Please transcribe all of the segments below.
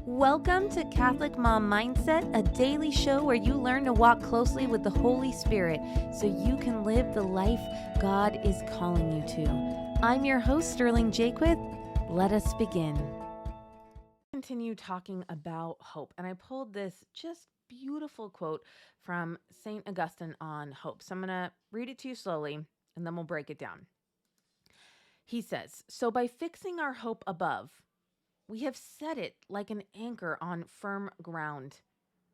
Welcome to Catholic Mom Mindset, a daily show where you learn to walk closely with the Holy Spirit so you can live the life God is calling you to. I'm your host, Sterling Jaquith. Let us begin. Continue talking about hope, and I pulled this just beautiful quote from St. Augustine on hope. So I'm going to read it to you slowly, and then we'll break it down. He says, "So by fixing our hope above, we have set it like an anchor on firm ground,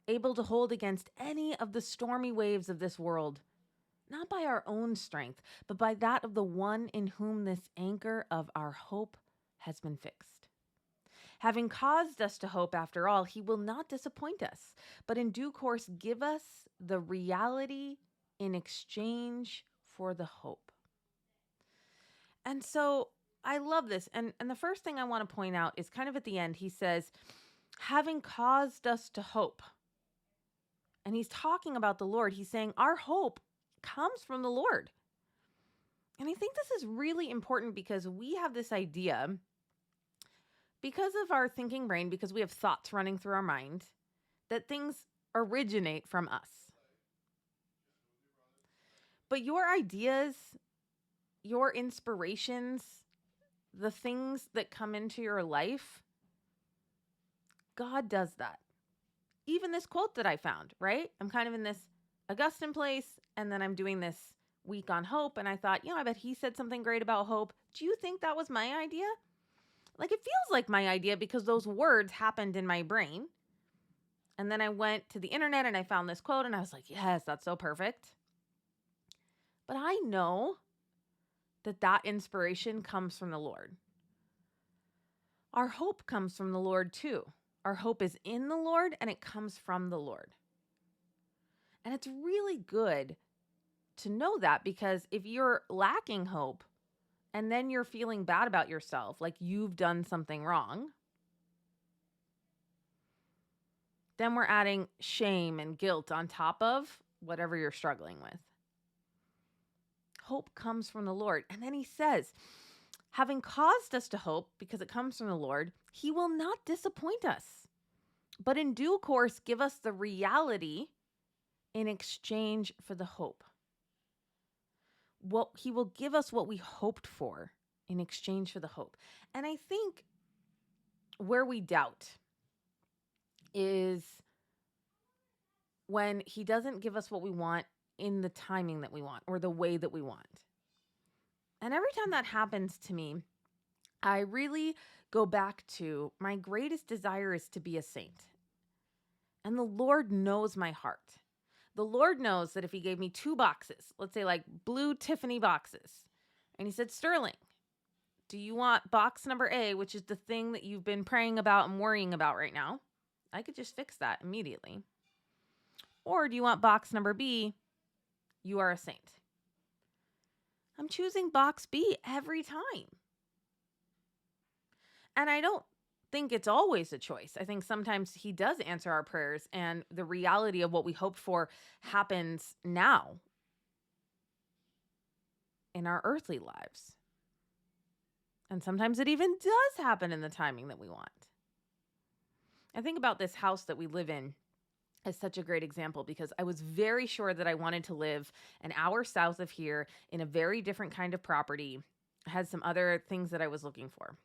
able to hold against any of the stormy waves of this world, not by our own strength, but by that of the one in whom this anchor of our hope has been fixed. Having caused us to hope after all, he will not disappoint us, but in due course give us the reality in exchange for the hope." And so I love this. And the first thing I want to point out is kind of at the end, he says, having caused us to hope. And he's talking about the Lord. He's saying our hope comes from the Lord. And I think this is really important because we have this idea, because of our thinking brain, because we have thoughts running through our mind, that things originate from us. But your ideas, your inspirations, the things that come into your life, God does that. Even this quote that I found, right? I'm kind of in this Augustine place, and then I'm doing this week on hope, and I thought, I bet he said something great about hope. Do you think that was my idea? Like, it feels like my idea because those words happened in my brain. And then I went to the internet and I found this quote, and I was like, yes, that's so perfect. But I know that inspiration comes from the Lord. Our hope comes from the Lord too. Our hope is in the Lord and it comes from the Lord. And it's really good to know that, because if you're lacking hope and then you're feeling bad about yourself, like you've done something wrong, then we're adding shame and guilt on top of whatever you're struggling with. Hope comes from the Lord. And then he says, having caused us to hope, because it comes from the Lord, he will not disappoint us, but in due course give us the reality in exchange for the hope. He will give us what we hoped for in exchange for the hope. And I think where we doubt is when he doesn't give us what we want in the timing that we want or the way that we want. And every time that happens to me, I really go back to my greatest desire is to be a saint. And the Lord knows my heart. The Lord knows that if he gave me 2 boxes, let's say like blue Tiffany boxes, and he said, Sterling, do you want box number A, which is the thing that you've been praying about and worrying about right now? I could just fix that immediately. Or do you want box number B? You are a saint. I'm choosing box B every time. And I don't think it's always a choice. I think sometimes he does answer our prayers and the reality of what we hoped for happens now in our earthly lives. And sometimes it even does happen in the timing that we want. I think about this house that we live in as such a great example, because I was very sure that I wanted to live an hour south of here in a very different kind of property. I had some other things that I was looking for.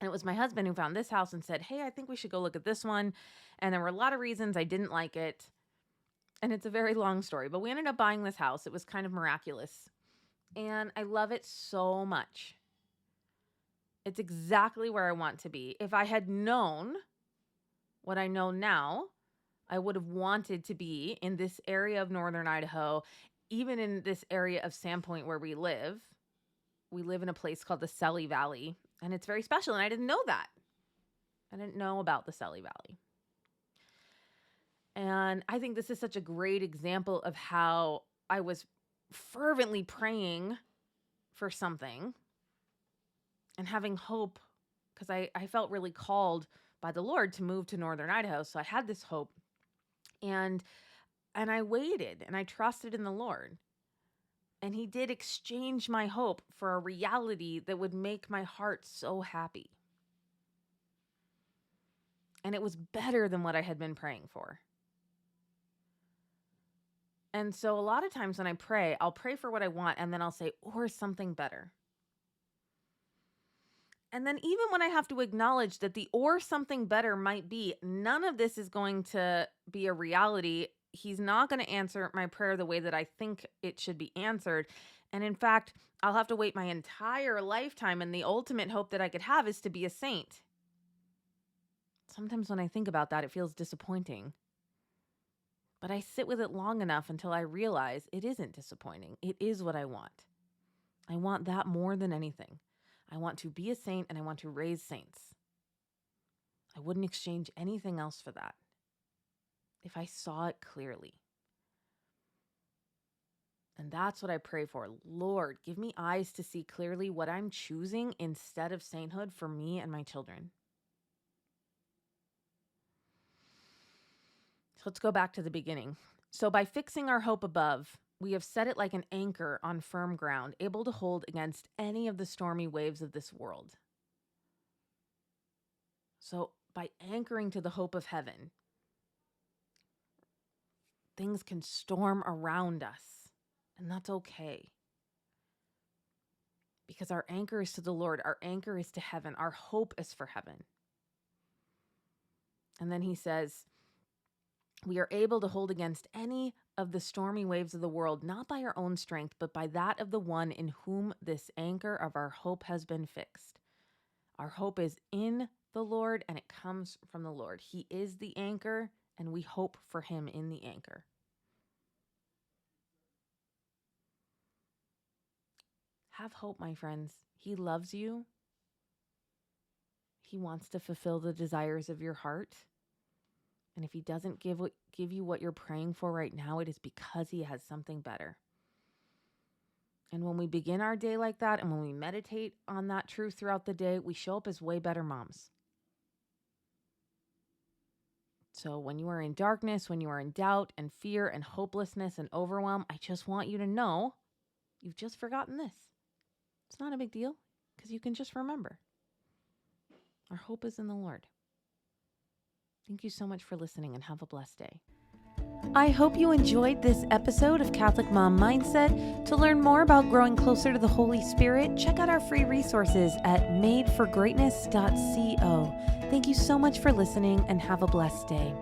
And it was my husband who found this house and said, hey, I think we should go look at this one. And there were a lot of reasons I didn't like it. And it's a very long story, but we ended up buying this house. It was kind of miraculous. And I love it so much. It's exactly where I want to be. If I had known what I know now, I would have wanted to be in this area of northern Idaho, even in this area of Sandpoint where we live. We live in a place called the Selly Valley, and it's very special, and I didn't know that. I didn't know about the Selly Valley. And I think this is such a great example of how I was fervently praying for something and having hope, because I felt really called by the Lord to move to northern Idaho. So I had this hope. And I waited and I trusted in the Lord. And he did exchange my hope for a reality that would make my heart so happy. And it was better than what I had been praying for. And so a lot of times when I pray, I'll pray for what I want and then I'll say, or something better. And then even when I have to acknowledge that the or something better might be, none of this is going to be a reality. He's not going to answer my prayer the way that I think it should be answered. And in fact, I'll have to wait my entire lifetime, and the ultimate hope that I could have is to be a saint. Sometimes when I think about that, it feels disappointing. But I sit with it long enough until I realize it isn't disappointing. It is what I want. I want that more than anything. I want to be a saint and I want to raise saints. I wouldn't exchange anything else for that if I saw it clearly. And that's what I pray for. Lord, give me eyes to see clearly what I'm choosing instead of sainthood for me and my children. So let's go back to the beginning. So by fixing our hope above, we have set it like an anchor on firm ground, able to hold against any of the stormy waves of this world. So by anchoring to the hope of heaven, things can storm around us, and that's okay. Because our anchor is to the Lord, our anchor is to heaven, our hope is for heaven. And then he says, we are able to hold against any of the stormy waves of the world, not by our own strength, but by that of the one in whom this anchor of our hope has been fixed. Our hope is in the Lord, and it comes from the Lord. He is the anchor, and we hope for him in the anchor. Have hope, my friends. He loves you. He wants to fulfill the desires of your heart. And if he doesn't give you what you're praying for right now, it is because he has something better. And when we begin our day like that, and when we meditate on that truth throughout the day, we show up as way better moms. So when you are in darkness, when you are in doubt and fear and hopelessness and overwhelm, I just want you to know you've just forgotten this. It's not a big deal, because you can just remember. Our hope is in the Lord. Thank you so much for listening, and have a blessed day. I hope you enjoyed this episode of Catholic Mom Mindset. To learn more about growing closer to the Holy Spirit, check out our free resources at madeforgreatness.co. Thank you so much for listening, and have a blessed day.